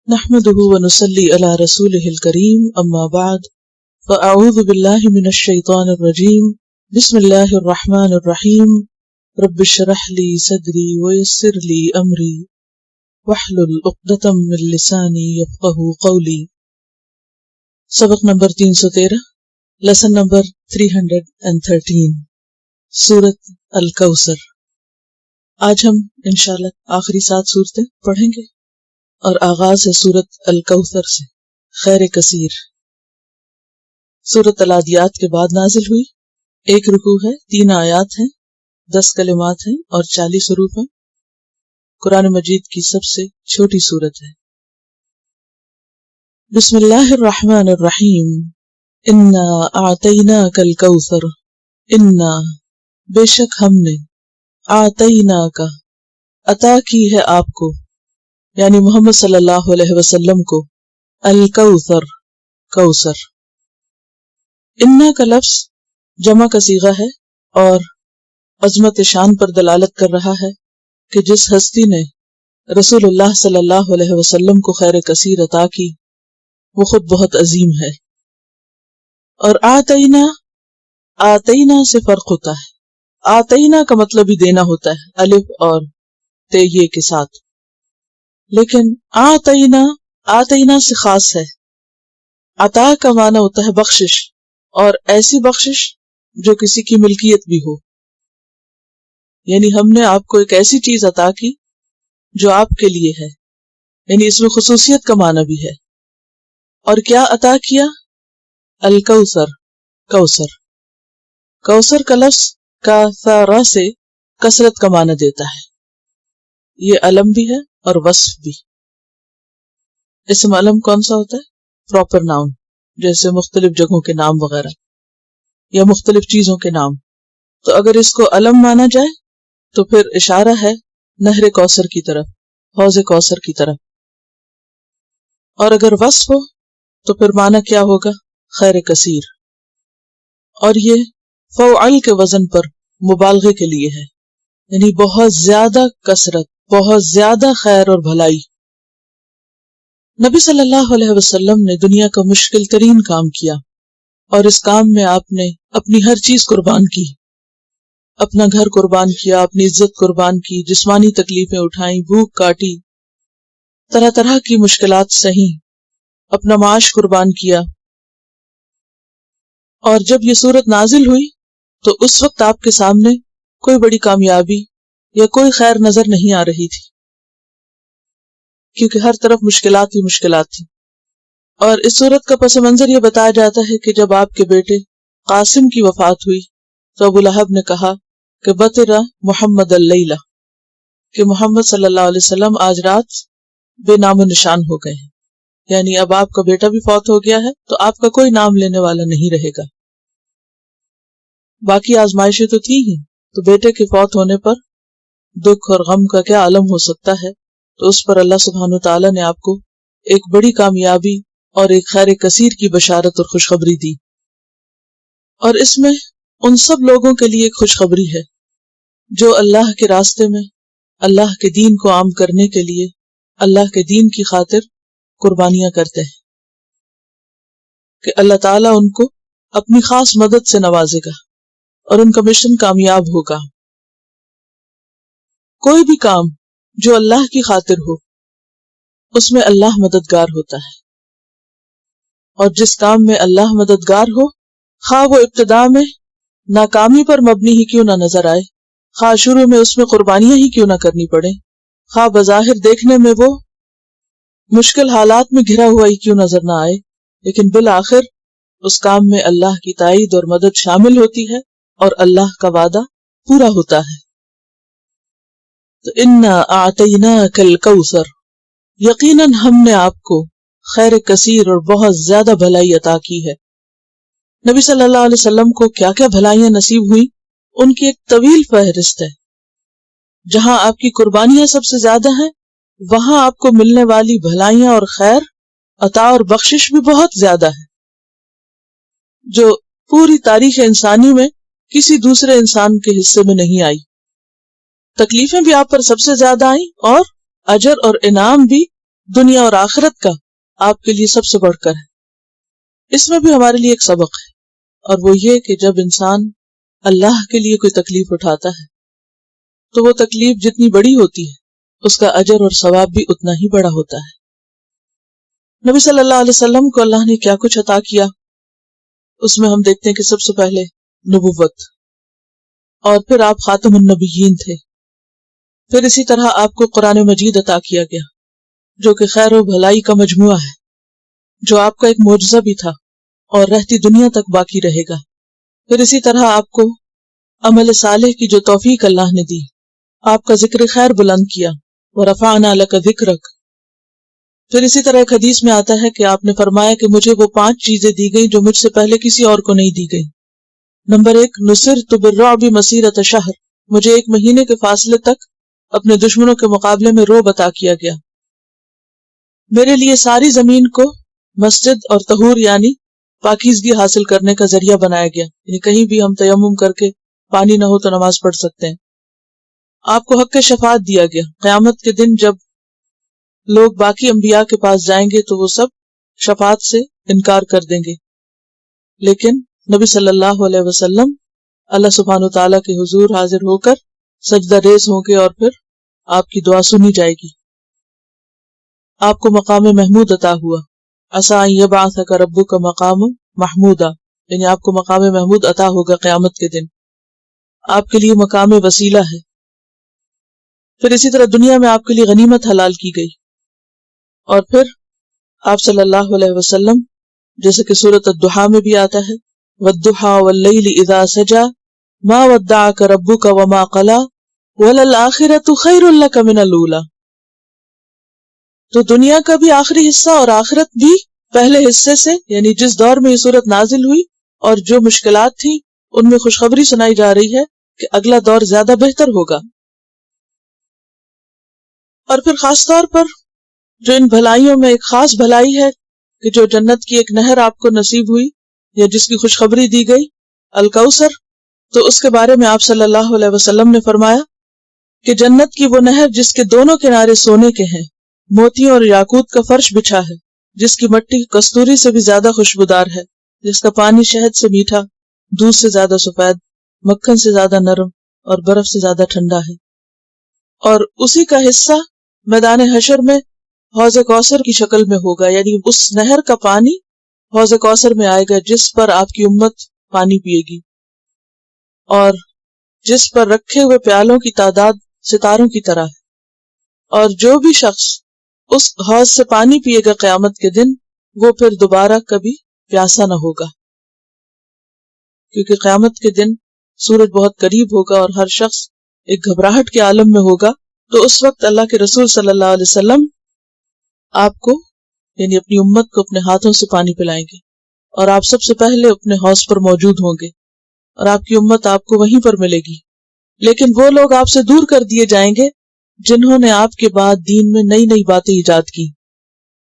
نحمده ونصلي على رسوله الكريم أما بعد فأعوذ بالله من الشيطان الرجيم بسم الله الرحمن الرحيم رب اشرح لي صدري ويسر لي أمري واحلل عقدة من لساني يفقهوا قولي۔ سبق نمبر 313، لیسن نمبر 313، سورۃ الکوثر۔ آج ہم انشاءاللہ آخری 7 صورتیں پڑھیں گے اور آغاز ہے سورۃ الکوثر سے، خیر کثیر۔ سورۃ العادیات کے بعد نازل ہوئی، 1 رکوع ہے، 3 آیات ہیں، 10 کلمات ہیں اور 40 حروف ہیں۔ قرآن مجید کی سب سے چھوٹی سورت ہے۔ بسم اللہ الرحمن الرحیم، انا اعطیناک الکوثر، انا بے شک ہم نے، اعطیناک عطا کی ہے آپ کو، یعنی محمد صلی اللہ علیہ وسلم کو، الکوثر کوثر۔ انا کا لفظ جمع کا صیغہ ہے اور عظمت شان پر دلالت کر رہا ہے کہ جس ہستی نے رسول اللہ صلی اللہ علیہ وسلم کو خیر کثیر عطا کی وہ خود بہت عظیم ہے۔ اور آتینا سے فرق ہوتا ہے۔ آتینا کا مطلب ہی دینا ہوتا ہے، الف اور تے کے ساتھ، لیکن آتینا سے خاص ہے۔ عطا کا معنی ہوتا ہے بخشش، اور ایسی بخشش جو کسی کی ملکیت بھی ہو، یعنی ہم نے آپ کو ایک ایسی چیز عطا کی جو آپ کے لیے ہے، یعنی اس میں خصوصیت کا معنی بھی ہے۔ اور کیا عطا کیا؟ الکوثر کوثر۔ کوثر کا لفظ کاثر سے کثرت کا معنی دیتا ہے، یہ علم بھی ہے اور وصف بھی۔ اسم علم کون سا ہوتا ہے؟ پراپر ناؤن، جیسے مختلف جگہوں کے نام وغیرہ یا مختلف چیزوں کے نام۔ تو اگر اس کو علم مانا جائے تو پھر اشارہ ہے نہر کوثر کی طرف، حوض کوثر کی طرف۔ اور اگر وصف ہو تو پھر معنی کیا ہوگا؟ خیر کثیر۔ اور یہ فعل کے وزن پر مبالغے کے لیے ہے، یعنی بہت زیادہ کثرت، بہت زیادہ خیر اور بھلائی۔ نبی صلی اللہ علیہ وسلم نے دنیا کا مشکل ترین کام کیا، اور اس کام میں آپ نے اپنی ہر چیز قربان کی، اپنا گھر قربان کیا، اپنی عزت قربان کی، جسمانی تکلیفیں اٹھائیں، بھوک کاٹی، طرح طرح کی مشکلات سہیں، اپنا معاش قربان کیا۔ اور جب یہ سورت نازل ہوئی تو اس وقت آپ کے سامنے کوئی بڑی کامیابی یا کوئی خیر نظر نہیں آ رہی تھی، کیونکہ ہر طرف مشکلات ہی مشکلات تھی۔ اور اس سورت کا پس منظر یہ بتایا جاتا ہے کہ جب آپ کے بیٹے قاسم کی وفات ہوئی تو ابو لہب نے کہا کہ بطر محمد اللیلہ، کہ محمد صلی اللہ علیہ وسلم آج رات بے نام و نشان ہو گئے ہیں، یعنی اب آپ کا بیٹا بھی فوت ہو گیا ہے تو آپ کا کوئی نام لینے والا نہیں رہے گا۔ باقی آزمائشیں تو تھی ہی، تو بیٹے کے فوت ہونے پر دکھ اور غم کا کیا عالم ہو سکتا ہے، تو اس پر اللہ سبحانہ وتعالیٰ نے آپ کو ایک بڑی کامیابی اور ایک خیر کثیر کی بشارت اور خوشخبری دی۔ اور اس میں ان سب لوگوں کے لیے ایک خوشخبری ہے جو اللہ کے راستے میں اللہ کے دین کو عام کرنے کے لیے اللہ کے دین کی خاطر قربانیاں کرتے ہیں، کہ اللہ تعالیٰ ان کو اپنی خاص مدد سے نوازے گا اور ان کا مشن کامیاب ہوگا۔ کوئی بھی کام جو اللہ کی خاطر ہو اس میں اللہ مددگار ہوتا ہے، اور جس کام میں اللہ مددگار ہو، خواہ وہ ابتدا میں ناکامی پر مبنی ہی کیوں نہ نظر آئے، خواہ شروع میں اس میں قربانیاں ہی کیوں نہ کرنی پڑے، خواہ بظاہر دیکھنے میں وہ مشکل حالات میں گھرا ہوا ہی کیوں نظر نہ آئے، لیکن بالآخر اس کام میں اللہ کی تائید اور مدد شامل ہوتی ہے اور اللہ کا وعدہ پورا ہوتا ہے۔ تو انا اعطیناک الکوثر، یقیناً ہم نے آپ کو خیر کثیر اور بہت زیادہ بھلائی عطا کی ہے۔ نبی صلی اللہ علیہ وسلم کو کیا کیا بھلائیاں نصیب ہوئیں، ان کی ایک طویل فہرست ہے۔ جہاں آپ کی قربانیاں سب سے زیادہ ہیں، وہاں آپ کو ملنے والی بھلائیاں اور خیر، عطا اور بخشش بھی بہت زیادہ ہے، جو پوری تاریخ انسانی میں کسی دوسرے انسان کے حصے میں نہیں آئی۔ تکلیفیں بھی آپ پر سب سے زیادہ آئیں اور اجر اور انعام بھی دنیا اور آخرت کا آپ کے لیے سب سے بڑھ کر ہے۔ اس میں بھی ہمارے لیے ایک سبق ہے، اور وہ یہ کہ جب انسان اللہ کے لیے کوئی تکلیف اٹھاتا ہے تو وہ تکلیف جتنی بڑی ہوتی ہے اس کا اجر اور ثواب بھی اتنا ہی بڑا ہوتا ہے۔ نبی صلی اللہ علیہ وسلم کو اللہ نے کیا کچھ عطا کیا، اس میں ہم دیکھتے ہیں کہ سب سے پہلے نبوت، اور پھر آپ خاتم النبیین تھے۔ پھر اسی طرح آپ کو قرآن مجید عطا کیا گیا جو کہ خیر و بھلائی کا مجموعہ ہے، جو آپ کا ایک معجزہ بھی تھا اور رہتی دنیا تک باقی رہے گا۔ پھر اسی طرح آپ کو عمل صالح کی جو توفیق اللہ نے دی، آپ کا ذکر خیر بلند کیا، وَرَفَعْنَا لَكَ ذِكْرَكَ۔ پھر اسی طرح ایک حدیث میں آتا ہے کہ آپ نے فرمایا کہ مجھے وہ 5 چیزیں دی گئیں جو مجھ سے پہلے کسی اور کو نہیں دی گئی۔ نمبر 1، نصرت بالرعب مسیرۃ شہر، مجھے 1 مہینے کے فاصلے تک اپنے دشمنوں کے مقابلے میں رعب عطا کیا گیا۔ میرے لیے ساری زمین کو مسجد اور طہور یعنی پاکیزگی حاصل کرنے کا ذریعہ بنایا گیا، یعنی کہیں بھی ہم تیمم کر کے پانی نہ ہو تو نماز پڑھ سکتے ہیں۔ آپ کو حق شفاعت دیا گیا، قیامت کے دن جب لوگ باقی انبیاء کے پاس جائیں گے تو وہ سب شفاعت سے انکار کر دیں گے، لیکن نبی صلی اللہ علیہ وسلم اللہ سبحانہ وتعالیٰ کے حضور حاضر ہو کر سجدہ ریز ہوں گے اور پھر آپ کی دعا سنی جائے گی۔ آپ کو مقام محمود عطا ہوا، عسیٰ ان یبعثک ربک مقام محمودا، یعنی آپ کو مقام محمود عطا ہوگا قیامت کے دن، آپ کے لیے مقام وسیلہ ہے۔ پھر اسی طرح دنیا میں آپ کے لیے غنیمت حلال کی گئی، اور پھر آپ صلی اللہ علیہ وسلم جیسے کہ سورۃ الضحیٰ میں بھی آتا ہے، والضحیٰ واللیل اذا سجا ما ودعک ربک وما قلی وللآخرۃ خیر لک من الاولی۔ تو دنیا کا بھی آخری حصہ اور آخرت بھی پہلے حصے سے، یعنی جس دور میں یہ صورت نازل ہوئی اور جو مشکلات تھیں ان میں خوشخبری سنائی جا رہی ہے کہ اگلا دور زیادہ بہتر ہوگا۔ اور پھر خاص طور پر جو ان بھلائیوں میں ایک خاص بھلائی ہے کہ جو جنت کی ایک نہر آپ کو نصیب ہوئی یا جس کی خوشخبری دی گئی، الکوثر، تو اس کے بارے میں آپ صلی اللہ علیہ وسلم نے فرمایا کہ جنت کی وہ نہر جس کے دونوں کنارے سونے کے ہیں، موتیوں اور یاقوت کا فرش بچھا ہے، جس کی مٹی کستوری سے بھی زیادہ خوشبودار ہے، جس کا پانی شہد سے میٹھا، دودھ سے زیادہ سفید، مکھن سے زیادہ نرم اور برف سے زیادہ ٹھنڈا ہے۔ اور اسی کا حصہ میدان حشر میں حوض کوثر کی شکل میں ہوگا، یعنی اس نہر کا پانی حوض کوثر میں آئے گا جس پر آپ کی امت پانی پیے گی، اور جس پر رکھے ہوئے پیالوں کی تعداد ستاروں کی طرح ہے، اور جو بھی شخص اس حوض سے پانی پیے گا قیامت کے دن وہ پھر دوبارہ کبھی پیاسا نہ ہوگا، کیونکہ قیامت کے دن سورج بہت قریب ہوگا اور ہر شخص ایک گھبراہٹ کے عالم میں ہوگا۔ تو اس وقت اللہ کے رسول صلی اللہ علیہ وسلم آپ کو یعنی اپنی امت کو اپنے ہاتھوں سے پانی پلائیں گے، اور آپ سب سے پہلے اپنے حوض پر موجود ہوں گے، اور آپ کی امت آپ کو وہیں پر ملے گی۔ لیکن وہ لوگ آپ سے دور کر دیے جائیں گے جنہوں نے آپ کے بعد دین میں نئی نئی باتیں ایجاد کی،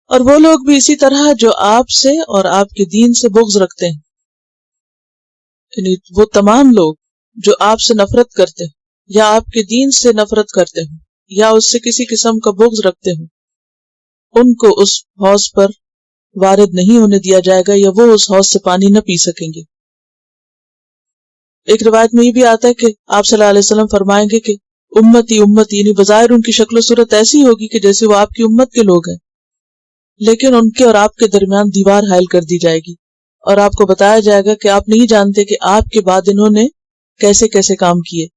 اور وہ لوگ بھی اسی طرح جو آپ سے اور آپ کے دین سے بغض رکھتے ہیں، یعنی وہ تمام لوگ جو آپ سے نفرت کرتے ہیں یا آپ کے دین سے نفرت کرتے ہیں یا اس سے کسی قسم کا بغض رکھتے ہیں، ان کو اس حوض پر وارد نہیں ہونے دیا جائے گا، یا وہ اس حوض سے پانی نہ پی سکیں گے۔ ایک روایت میں یہ بھی آتا ہے کہ آپ صلی اللہ علیہ وسلم فرمائیں گے کہ امتی امتی، یعنی بظاہر ان کی شکل و صورت ایسی ہوگی کہ جیسے وہ آپ کی امت کے لوگ ہیں، لیکن ان کے اور آپ کے درمیان دیوار حائل کر دی جائے گی، اور آپ کو بتایا جائے گا کہ آپ نہیں جانتے کہ آپ کے بعد انہوں نے کیسے کیسے کام کیے،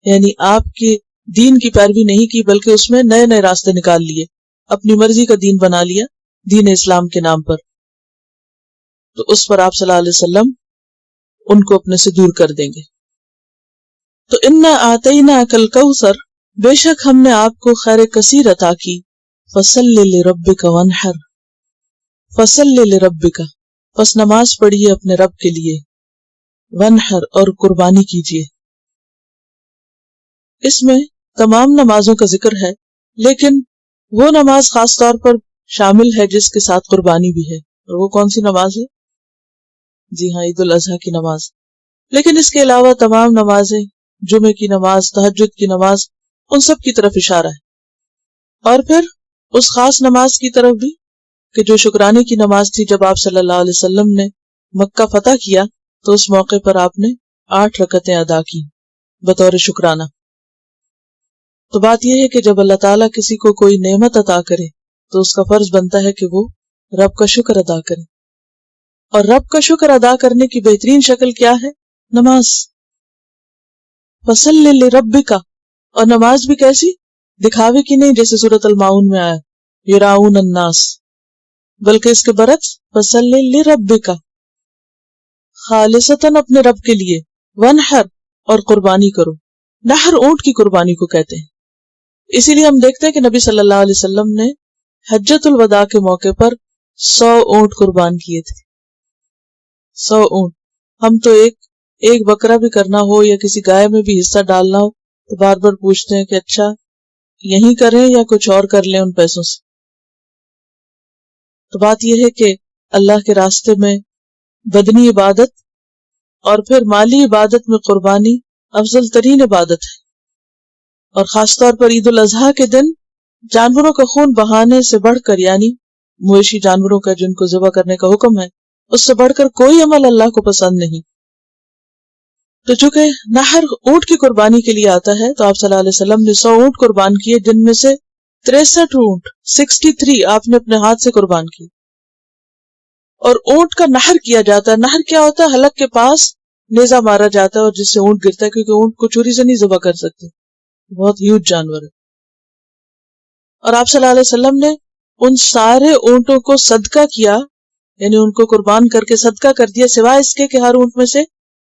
یعنی آپ کے دین کی پیروی نہیں کی بلکہ اس میں نئے نئے راستے نکال لیے، اپنی مرضی کا دین بنا لیا دین اسلام کے نام پر۔ تو اس پر آپ صلی اللہ علیہ وسلم ان کو اپنے سے دور کر دیں گے۔ تو انا آتیناک الکوثر، بے شک ہم نے آپ کو خیر کثیر عطا کی، فصل لربک وانحر، فصل لربک، پس نماز پڑھیے اپنے رب کے لیے، وانحر، اور قربانی کیجیے۔ اس میں تمام نمازوں کا ذکر ہے، لیکن وہ نماز خاص طور پر شامل ہے جس کے ساتھ قربانی بھی ہے، اور وہ کون سی نماز ہے؟ جی ہاں، عید الاضحیٰ کی نماز۔ لیکن اس کے علاوہ تمام نمازیں، جمعے کی نماز، تہجد کی نماز، ان سب کی طرف اشارہ ہے۔ اور پھر اس خاص نماز کی طرف بھی کہ جو شکرانے کی نماز تھی. جب آپ صلی اللہ علیہ وسلم نے مکہ فتح کیا تو اس موقع پر آپ نے 8 رکعتیں ادا کی بطور شکرانہ. تو بات یہ ہے کہ جب اللہ تعالیٰ کسی کو کوئی نعمت عطا کرے تو اس کا فرض بنتا ہے کہ وہ رب کا شکر ادا کرے. اور رب کا شکر ادا کرنے کی بہترین شکل کیا ہے؟ نماز. فصل لربک، اور نماز بھی کیسی؟ دکھاوے کی نہیں جیسے سورۃ الماؤن میں آیا یراؤن الناس، بلکہ اس کے برعکس فصل لربک، خالصتاً اپنے رب کے لیے. ونحر، اور قربانی کرو. نحر اونٹ کی قربانی کو کہتے ہیں. اسی لیے ہم دیکھتے ہیں کہ نبی صلی اللہ علیہ وسلم نے حجۃ الوداع کے موقع پر 100 اونٹ قربان کیے تھے. 100 اونٹ. ہم تو ایک بکرا بھی کرنا ہو یا کسی گائے میں بھی حصہ ڈالنا ہو تو بار بار پوچھتے ہیں کہ اچھا یہی کریں یا کچھ اور کر لیں ان پیسوں سے. تو بات یہ ہے کہ اللہ کے راستے میں بدنی عبادت اور پھر مالی عبادت میں قربانی افضل ترین عبادت ہے. اور خاص طور پر عید الاضحیٰ کے دن جانوروں کا خون بہانے سے بڑھ کر، یعنی مویشی جانوروں کا جن کو ذبح کرنے کا حکم ہے، اس سے بڑھ کر کوئی عمل اللہ کو پسند نہیں. تو چونکہ نحر اونٹ کی قربانی کے لیے آتا ہے تو آپ صلی اللہ علیہ وسلم نے 100 اونٹ قربان کیے، جن میں سے 63 اونٹ 63 آپ نے اپنے ہاتھ سے قربان کی. اور اونٹ کا نحر کیا جاتا ہے. نحر کیا ہوتا ہے؟ حلق کے پاس نیزہ مارا جاتا ہے اور جس سے اونٹ گرتا ہے، کیونکہ اونٹ کو چھری سے نہیں ذبح کر سکتے، بہت ہیوج جانور ہے. اور آپ صلی اللہ علیہ وسلم نے ان سارے اونٹوں کو صدقہ کیا، یعنی ان کو قربان کر کے صدقہ کر دیا، سوائے اس کے کہ ہر اونٹ میں سے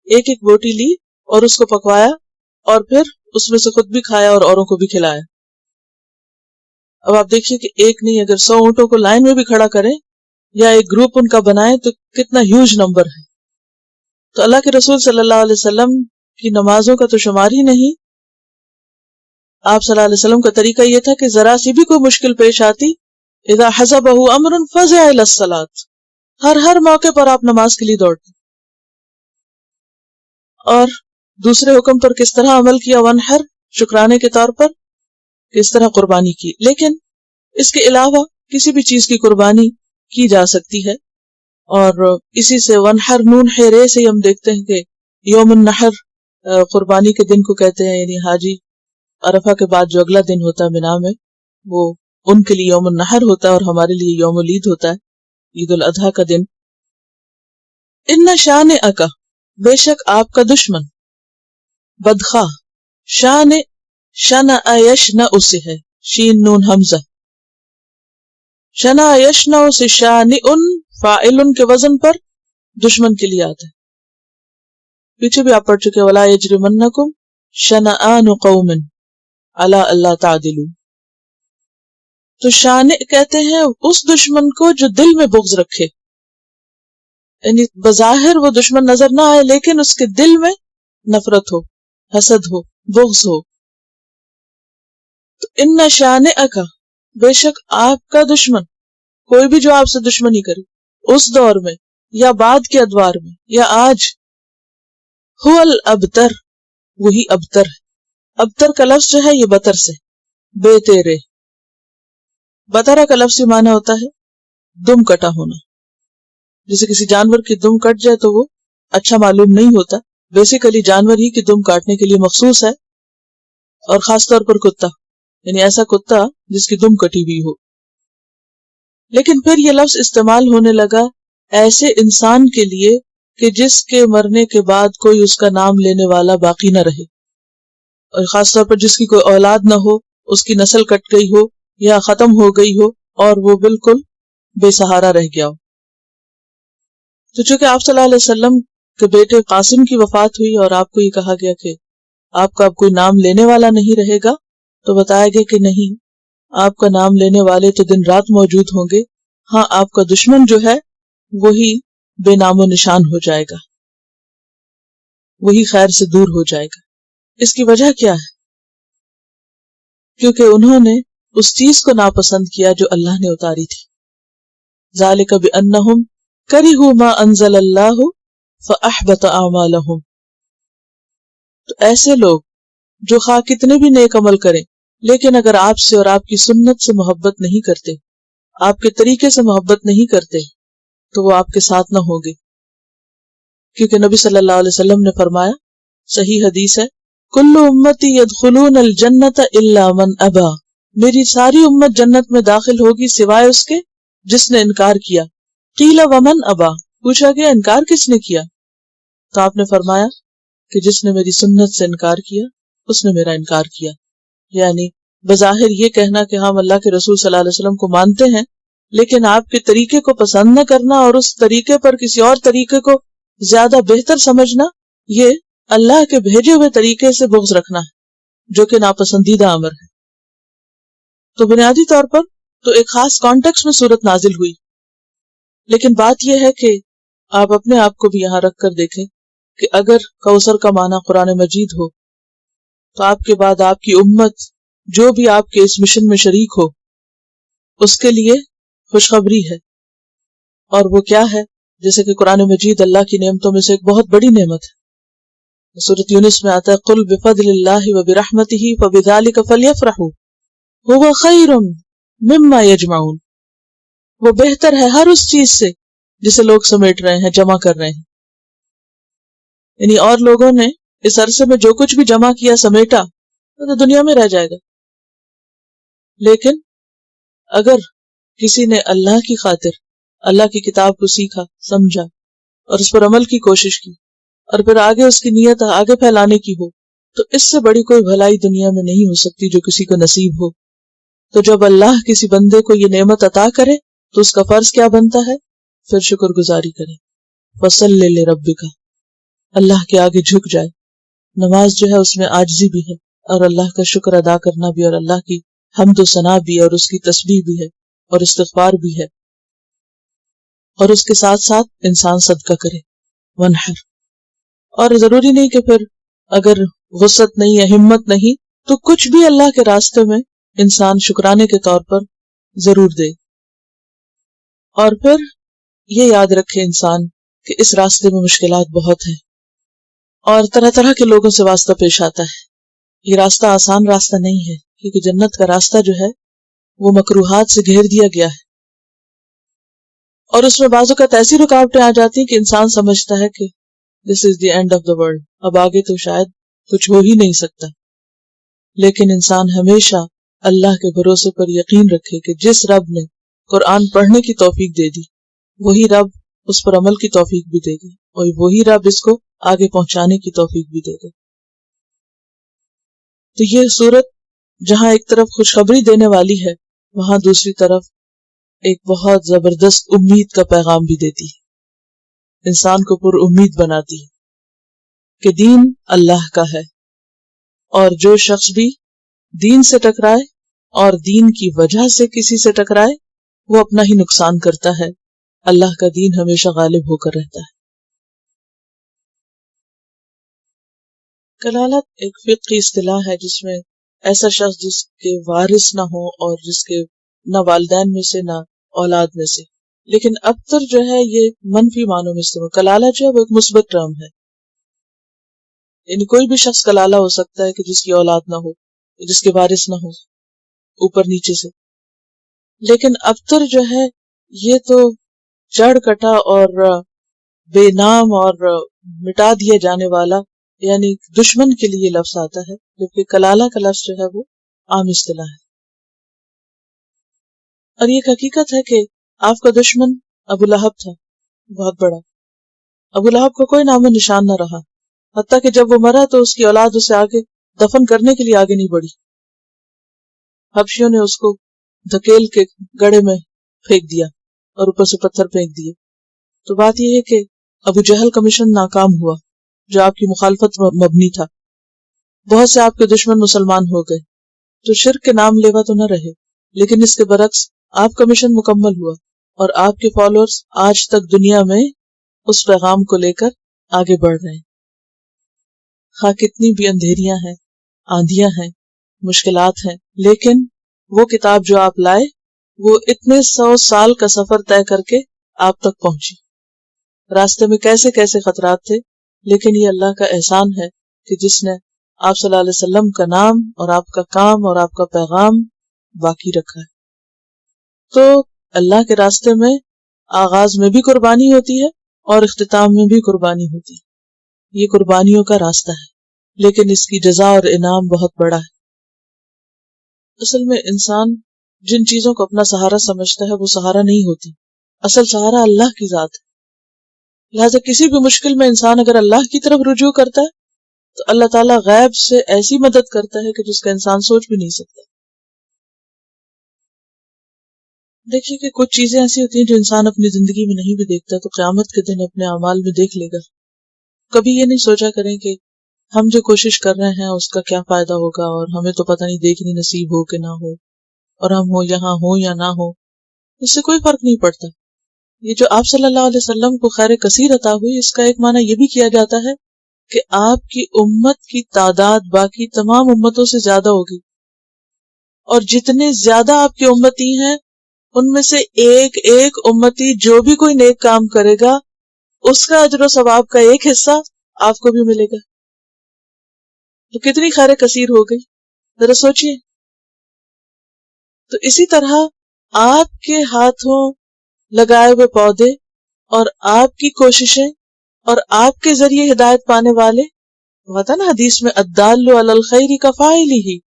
ایک ایک بوٹی لی اور اس کو پکوایا اور پھر اس میں سے خود بھی کھایا اور اوروں کو بھی کھلایا. اب آپ دیکھیے کہ ایک نہیں، اگر 100 اونٹوں کو لائن میں بھی کھڑا کریں یا ایک گروپ ان کا بنائیں تو کتنا ہیوج نمبر ہے. تو اللہ کے رسول صلی اللہ علیہ وسلم کی نمازوں کا تو شمار ہی نہیں. آپ صلی اللہ علیہ وسلم کا طریقہ یہ تھا کہ ذرا سی بھی کوئی مشکل پیش آتی، اذا حزبہ امر فزع الی الصلاۃ، ہر موقع پر آپ نماز کے لیے دوڑتے. اور دوسرے حکم پر کس طرح عمل کیا؟ ونحر، شکرانے کے طور پر کس طرح قربانی کی. لیکن اس کے علاوہ کسی بھی چیز کی قربانی کی جا سکتی ہے. اور اسی سے ونحر نون حیرے سے ہم دیکھتے ہیں کہ یوم النحر قربانی کے دن کو کہتے ہیں، یعنی حاجی عرفہ کے بعد جو اگلا دن ہوتا ہے منا میں، وہ ان کے لیے یوم النحر ہوتا ہے اور ہمارے لیے یوم العید ہوتا ہے، عید الاضحیٰ کا دن. ان شانئک، بے شک آپ کا دشمن، بدخواہ. شنع یشنع سے ہے، شین نون حمزہ. شنع یشنع سے شانئ فاعل کے وزن پر دشمن کے لیے آتا ہے. پیچھے بھی آپ پڑھ چکے ولا یجرمنکم شنآن قوم علی اللہ تعدلوا. تو شانئ کہتے ہیں اس دشمن کو جو دل میں بغض رکھے، یعنی بظاہر وہ دشمن نظر نہ آئے لیکن اس کے دل میں نفرت ہو، حسد ہو، بغض ہو. تو ان شانئک، بے شک آپ کا دشمن، کوئی بھی جو آپ سے دشمنی کرے اس دور میں یا بعد کے ادوار میں یا آج، هو الابتر، وہی ابتر ہے. ابتر کا لفظ جو ہے یہ بتر سے، بے تیرے. بترا کا لفظ معنی ہوتا ہے دم کٹا ہونا. جیسے کسی جانور کی دم کٹ جائے تو وہ اچھا معلوم نہیں ہوتا. بیسیکلی جانور ہی کی دم کاٹنے کے لیے مخصوص ہے، اور خاص طور پر کتا، یعنی ایسا کتا جس کی دم کٹی ہوئی ہو. لیکن پھر یہ لفظ استعمال ہونے لگا ایسے انسان کے لیے کہ جس کے مرنے کے بعد کوئی اس کا نام لینے والا باقی نہ رہے، اور خاص طور پر جس کی کوئی اولاد نہ ہو، اس کی نسل کٹ گئی ہو یا ختم ہو گئی ہو اور وہ بالکل بے سہارا رہ گیا ہو. تو چونکہ آپ صلی اللہ علیہ وسلم کے بیٹے قاسم کی وفات ہوئی اور آپ کو یہ کہا گیا کہ آپ کا اب کوئی نام لینے والا نہیں رہے گا، تو بتایا گیا کہ نہیں، آپ کا نام لینے والے تو دن رات موجود ہوں گے. ہاں، آپ کا دشمن جو ہے وہی بے نام و نشان ہو جائے گا، وہی خیر سے دور ہو جائے گا. اس کی وجہ کیا ہے؟ کیونکہ انہوں نے اس چیز کو ناپسند کیا جو اللہ نے اتاری تھی. ذالک بانہم کرہوا ما انزل اللہ فاحبط اعمالہم. تو ایسے لوگ جو خواہ کتنے بھی نیک عمل کریں لیکن اگر آپ سے اور آپ کی سنت سے محبت نہیں کرتے، آپ کے طریقے سے محبت نہیں کرتے، تو وہ آپ کے ساتھ نہ ہوں گے. کیونکہ نبی صلی اللہ علیہ وسلم نے فرمایا، صحیح حدیث ہے، کل امتی یدخلون الجنت الا من ابا، میری ساری امت جنت میں داخل ہوگی سوائے اس کے جس نے انکار کیا. قیل ومن ابا، پوچھا گیا انکار کس نے کیا؟ تو آپ نے فرمایا کہ جس نے میری سنت سے انکار کیا اس نے میرا انکار کیا. یعنی بظاہر یہ کہنا کہ ہم اللہ کے رسول صلی اللہ علیہ وسلم کو مانتے ہیں، لیکن آپ کے طریقے کو پسند نہ کرنا اور اس طریقے پر کسی اور طریقے کو زیادہ بہتر سمجھنا، یہ اللہ کے بھیجے ہوئے طریقے سے بغض رکھنا ہے، جو کہ ناپسندیدہ امر ہے. تو بنیادی طور پر تو ایک خاص کانٹیکس میں صورت نازل ہوئی، لیکن بات یہ ہے کہ آپ اپنے آپ کو بھی یہاں رکھ کر دیکھیں کہ اگر کوثر کا معنی قرآن مجید ہو تو آپ کے بعد آپ کی امت جو بھی آپ کے اس مشن میں شریک ہو اس کے لیے خوشخبری ہے. اور وہ کیا ہے؟ جیسے کہ قرآن مجید اللہ کی نعمتوں میں سے ایک بہت بڑی نعمت ہے. سورۃ یونس میں آتا ہے، قل بفضل اللہ وبرحمتہ فبذلک فلیفرحوا هو خیر مما یجمعون، وہ بہتر ہے ہر اس چیز سے جسے لوگ سمیٹ رہے ہیں، جمع کر رہے ہیں. یعنی اور لوگوں نے اس عرصے میں جو کچھ بھی جمع کیا، سمیٹا، وہ تو دنیا میں رہ جائے گا. لیکن اگر کسی نے اللہ کی خاطر اللہ کی کتاب کو سیکھا، سمجھا اور اس پر عمل کی کوشش کی، اور پھر آگے اس کی نیت آگے پھیلانے کی ہو، تو اس سے بڑی کوئی بھلائی دنیا میں نہیں ہو سکتی جو کسی کو نصیب ہو. تو جب اللہ کسی بندے کو یہ نعمت عطا کرے تو اس کا فرض کیا بنتا ہے؟ پھر شکر گزاری کرے. وَصَلِّ لِرَبِّكَ، اللہ کے آگے جھک جائے. نماز جو ہے اس میں عاجزی بھی ہے، اور اللہ کا شکر ادا کرنا بھی، اور اللہ کی حمد و ثنا بھی، اور اس کی تسبیح بھی ہے، اور استغفار بھی ہے. اور اس کے ساتھ ساتھ انسان صدقہ کرے، وَانْحَرْ. اور ضروری نہیں کہ پھر اگر وسعت نہیں ہے، ہمت نہیں، تو کچھ بھی اللہ کے راستے میں انسان شکرانے کے طور پر ضرور دے. اور پھر یہ یاد رکھے انسان کہ اس راستے میں مشکلات بہت ہیں اور طرح طرح کے لوگوں سے واسطہ پیش آتا ہے. یہ راستہ آسان راستہ نہیں ہے، کیونکہ جنت کا راستہ جو ہے وہ مکروہات سے گھیر دیا گیا ہے، اور اس میں بعض اوقات ایسی رکاوٹیں آ جاتی ہیں کہ انسان سمجھتا ہے کہ this is the end of the world, اب آگے تو شاید کچھ ہو ہی نہیں سکتا. لیکن انسان ہمیشہ اللہ کے بھروسے پر یقین رکھے کہ جس رب نے قرآن پڑھنے کی توفیق دے دی، وہی رب اس پر عمل کی توفیق بھی دے گی، اور وہی رب اس کو آگے پہنچانے کی توفیق بھی دے گا. تو یہ صورت جہاں ایک طرف خوشخبری دینے والی ہے، وہاں دوسری طرف ایک بہت زبردست امید کا پیغام بھی دیتی ہے، انسان کو پر امید بناتی ہے کہ دین اللہ کا ہے، اور جو شخص بھی دین سے ٹکرائے اور دین کی وجہ سے کسی سے ٹکرائے، وہ اپنا ہی نقصان کرتا ہے. اللہ کا دین ہمیشہ غالب ہو کر رہتا ہے. کلالت ایک فقہی اصطلاح ہے جس میں ایسا شخص جس کے وارث نہ ہو اور جس کے نہ والدین میں سے نہ اولاد میں سے، لیکن اکثر جو ہے یہ منفی معنوں میں استعمال. کلالہ جو ہے وہ ایک مثبت ٹرم ہے، یعنی کوئی بھی شخص کلالہ ہو سکتا ہے کہ جس کی اولاد نہ ہو، جس کے وارث نہ ہو اوپر نیچے سے. لیکن ابتر جو ہے یہ تو جڑ کٹا اور بے نام اور مٹا دیا جانے والا، یعنی دشمن کے لیے لفظ آتا ہے، جبکہ کلالہ کا لفظ جو ہے وہ عام اصطلاح ہے. اور یہ حقیقت ہے کہ آپ کا دشمن ابو لہب تھا، بہت بڑا. ابو لہب کو کوئی نام و نشان نہ رہا، حتیٰ کہ جب وہ مرا تو اس کی اولاد اسے آگے دفن کرنے کے لیے آگے نہیں بڑھی. حبشیوں نے اس کو دھکیل کے گڑھے میں پھینک دیا اور اوپر سے پتھر پھینک دیے. تو بات یہ ہے کہ ابو جہل کا مشن ناکام ہوا جو آپ کی مخالفت مبنی تھا. بہت سے آپ کے دشمن مسلمان ہو گئے تو شرک کے نام لیوا تو نہ رہے، لیکن اس کے برعکس آپ کا مشن مکمل ہوا اور آپ کے فالوورز آج تک دنیا میں اس پیغام کو لے کر آگے بڑھ رہے ہیں. خواہ کتنی بھی اندھیریاں ہیں، آندھیاں ہیں، مشکلات ہیں، لیکن وہ کتاب جو آپ لائے وہ اتنے 100 سال کا سفر طے کر کے آپ تک پہنچی. راستے میں کیسے کیسے خطرات تھے، لیکن یہ اللہ کا احسان ہے کہ جس نے آپ صلی اللہ علیہ وسلم کا نام اور آپ کا کام اور آپ کا پیغام باقی رکھا ہے. تو اللہ کے راستے میں آغاز میں بھی قربانی ہوتی ہے اور اختتام میں بھی قربانی ہوتی ہے. یہ قربانیوں کا راستہ ہے، لیکن اس کی جزا اور انعام بہت بڑا ہے. اصل میں انسان جن چیزوں کو اپنا سہارا سمجھتا ہے وہ سہارا نہیں ہوتی، اصل سہارا اللہ کی ذات ہے. لہذا کسی بھی مشکل میں انسان اگر اللہ کی طرف رجوع کرتا ہے تو اللہ تعالیٰ غیب سے ایسی مدد کرتا ہے کہ جس کا انسان سوچ بھی نہیں سکتا. دیکھیے کہ کچھ چیزیں ایسی ہوتی ہیں جو انسان اپنی زندگی میں نہیں بھی دیکھتا تو قیامت کے دن اپنے اعمال میں دیکھ لے گا. کبھی یہ نہیں سوچا کریں کہ ہم جو کوشش کر رہے ہیں اس کا کیا فائدہ ہوگا، اور ہمیں تو پتہ نہیں دیکھنی نصیب ہو کہ نہ ہو، اور ہم ہوں یہاں ہوں یا نہ ہو، اس سے کوئی فرق نہیں پڑتا. یہ جو آپ صلی اللہ علیہ وسلم کو خیر کثیر عطا ہوئی، اس کا ایک معنی یہ بھی کیا جاتا ہے کہ آپ کی امت کی تعداد باقی تمام امتوں سے زیادہ ہوگی، اور جتنے زیادہ آپ کی امتی ہیں ان میں سے ایک ایک امتی جو بھی کوئی نیک کام کرے گا اس کا اجر و ثواب کا ایک حصہ آپ کو بھی ملے گا. تو کتنی خیر کثیر ہو گئی، ذرا سوچئے. تو اسی طرح آپ کے ہاتھوں لگائے ہوئے پودے اور آپ کی کوششیں اور آپ کے ذریعے ہدایت پانے والے، ہوتا نا حدیث میں الدال علی الخیر کفاعلہ،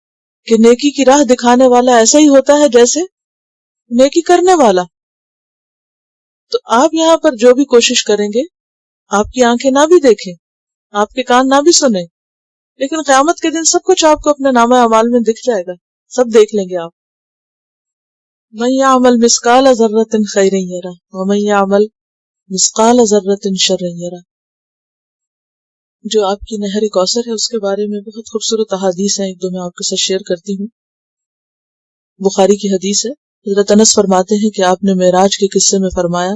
کہ نیکی کی راہ دکھانے والا ایسا ہی ہوتا ہے جیسے نیکی کرنے والا. تو آپ یہاں پر جو بھی کوشش کریں گے، آپ کی آنکھیں نہ بھی دیکھیں، آپ کے کان نہ بھی سنیں، لیکن قیامت کے دن سب کچھ آپ کو اپنے نامہ اعمال میں دکھ جائے گا، سب دیکھ لیں گے آپ. من یعمل مثقال ذرۃ خیرا یرہ ومن یعمل مثقال ذرۃ شرا یرہ. جو آپ کی نہر کوثر ہے اس کے بارے میں بہت خوبصورت احادیث ہیں، ایک دو میں آپ کے ساتھ شیئر کرتی ہوں. بخاری کی حدیث ہے، حضرت انس فرماتے ہیں کہ آپ نے معراج کے قصے میں فرمایا،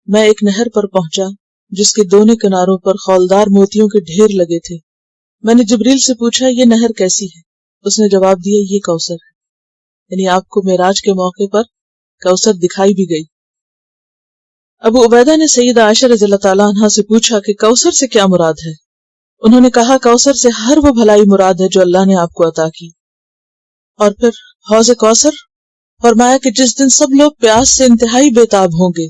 میں ایک نہر پر پہنچا جس کے دونوں کناروں پر خولدار موتیوں کے ڈھیر لگے تھے. میں نے جبریل سے پوچھا یہ نہر کیسی ہے؟ اس نے جواب دیا یہ کوثر ہے. یعنی آپ کو معراج کے موقع پر کوثر دکھائی بھی گئی. ابو عبیدہ نے سیدہ عائشہ رضی اللہ تعالیٰ عنہا سے پوچھا کہ کوثر سے کیا مراد ہے؟ انہوں نے کہا کوثر سے ہر وہ بھلائی مراد ہے جو اللہ نے آپ کو عطا کی. اور پھر حوض کوثر، فرمایا کہ جس دن سب لوگ پیاس سے انتہائی بے تاب ہوں گے،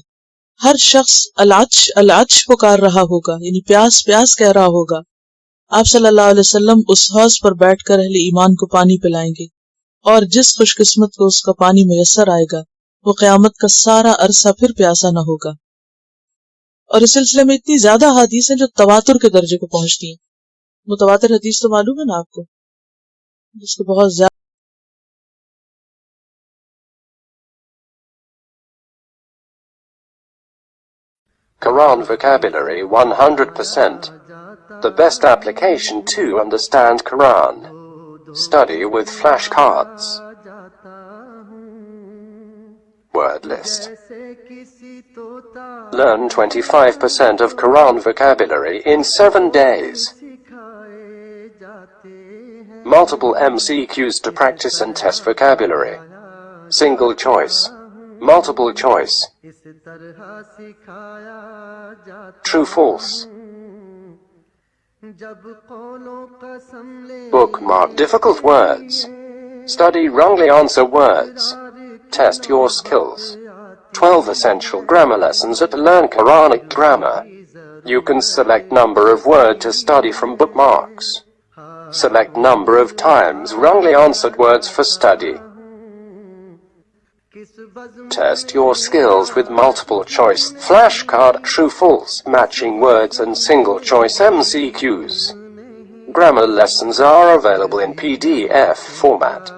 ہر شخص العطش العطش پکار رہا ہوگا، یعنی پیاس پیاس کہہ رہا ہوگا. آپ صلی اللہ علیہ وسلم اس حوض پر بیٹھ کر اہل ایمان کو پانی پلائیں گے، اور جس خوش قسمت کو اس کا پانی میسر آئے گا وہ قیامت کا سارا عرصہ پھر پیاسا نہ ہوگا. اور اس سلسلے میں اتنی زیادہ حدیث ہیں جو تواتر کے درجے کو پہنچتی ہیں. متواتر حدیث تو معلوم ہے نا آپ کو، جس کو بہت زیادہ Quran vocabulary 100%. The best application to understand Quran. Study with flashcards. Word list. Learn 25% of Quran vocabulary in 7 days. Multiple MCQs to practice and test vocabulary. Single choice. Multiple choice. True, false. Bookmark difficult words. Study wrongly answer words. Test your skills. 12 essential grammar lessons at Learn Quranic Grammar. You can select number of word to study from bookmarks. Select number of times wrongly answered words for study. Test your skills with multiple choice flashcard, true, false, matching words and single choice MCQs. Grammar lessons are available in PDF format.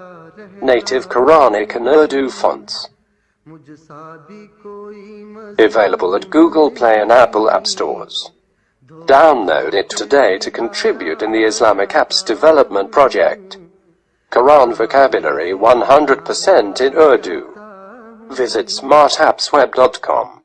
Native Quranic and Urdu fonts. Available at Google Play and Apple App Stores. Download it today to contribute in the Islamic Apps Development Project. Quran vocabulary 100% in Urdu. Visit smartappsweb.com.